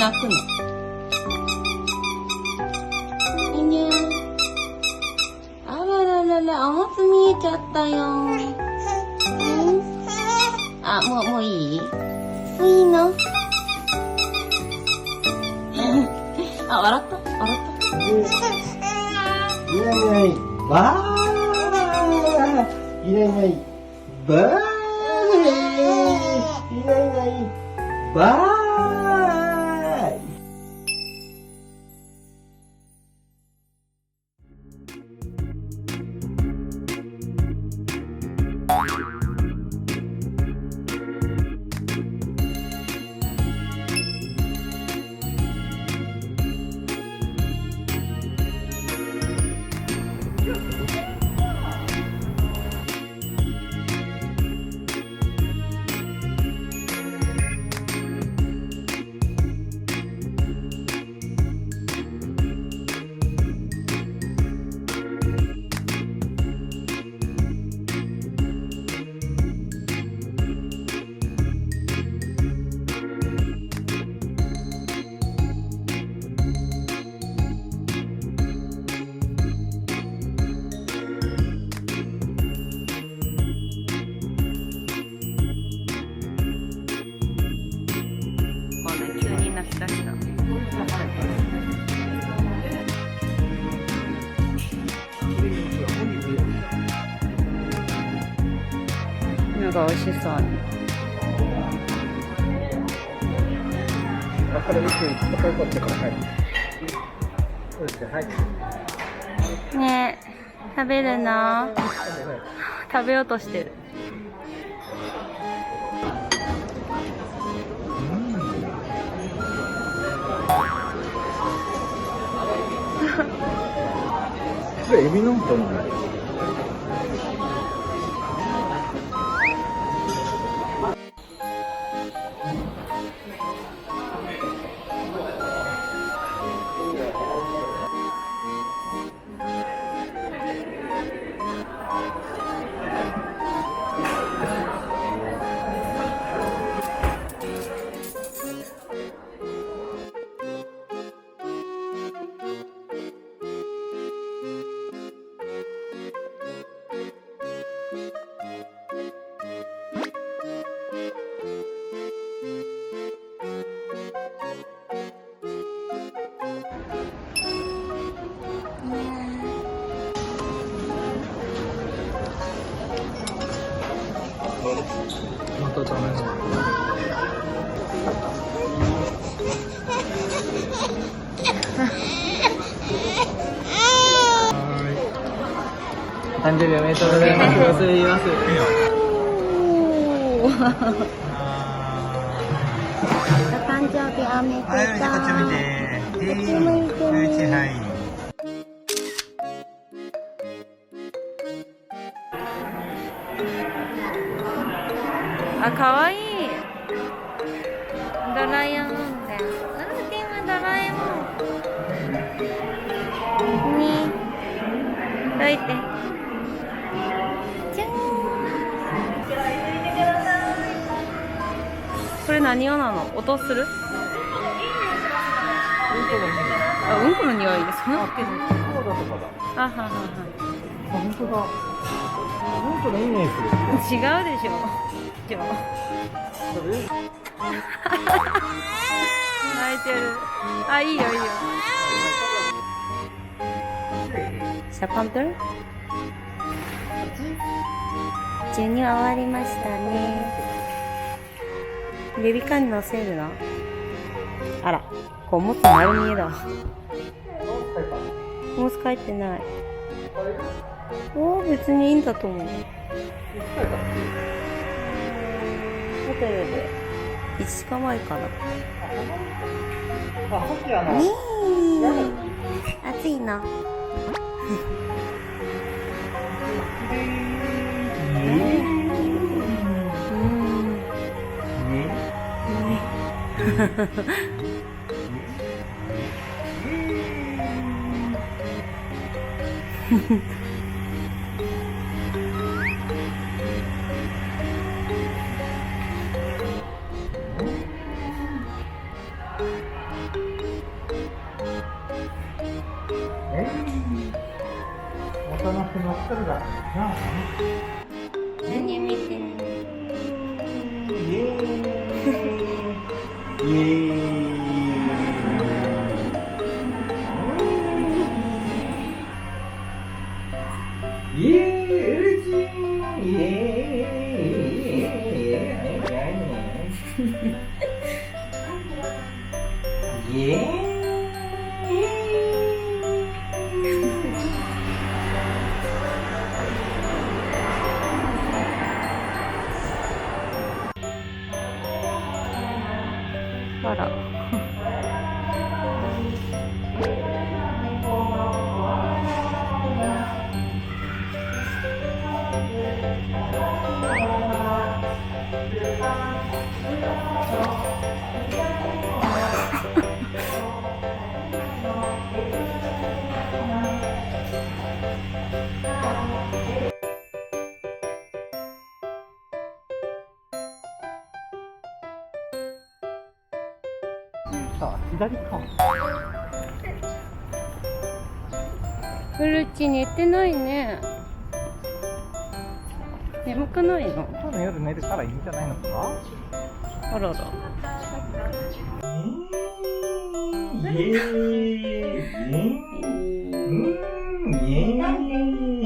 泣くの。いにゃー。あらららら、おむつ見えちゃったよ。あ、もういい？もういいの？あ、笑った？いないいない。わー。いないいない。ばー。いないいない。ばー。なんか美味しそうに。これ見て、これこっちから、はい。そうですね、はい。ねえ、食べるの？食べようとしてる。これエビのことない。またダメだ。誕生日おめでとうございます。忘れます。誕生日おめでとう。はい。あ、かわいい。ドラえもんだよ。でもドラえもん。に。どいて。じゃーん。これ何用なの？音する？あ、うんこの匂いです。そんなわけです。あははは。本当だ。うんこのイメージ。違うでしょ。泣いてる。あ、いいよいいよ。さあ、パンプル？授乳終わりましたね。ベビーカーに乗せるの？あら、おむつ丸見えだ。おむつ帰ってない。別にいいんだと思う。ホテルで1時間前かな。暑いの。何見てんの？イエーイイエーイイエーイ嬉しいイエーイイエーイあら。さあ、左か。フルチ寝てないね。眠くないの？今日の夜寝るからいいんじゃないのかな。あらら。イエーイイエーイイエーイ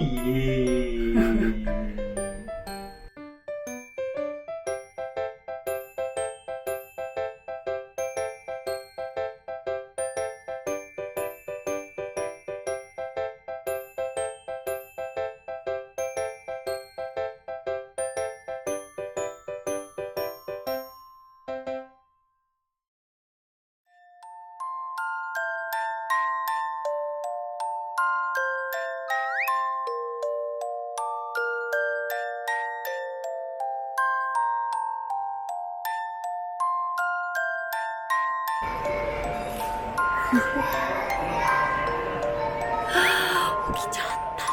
起きちゃった。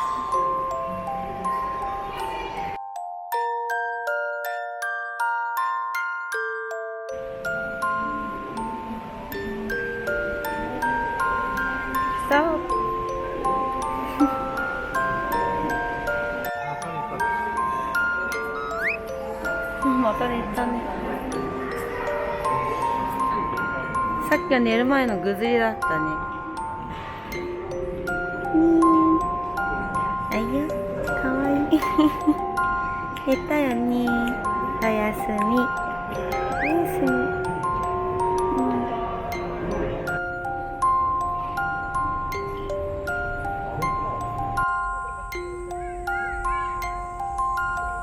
そう。また寝たね。さっきは寝る前のぐずりだったね。あゆ、かわいい。寝たよね。おやすみ。おやすみ。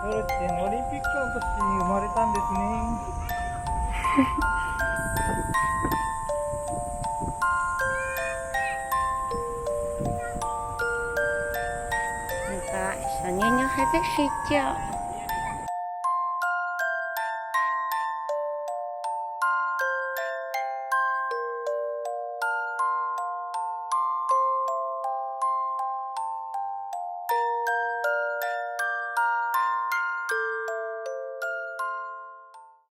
フルチオリンピックの年に生まれたんですね。なんか、小妞妞还在睡觉。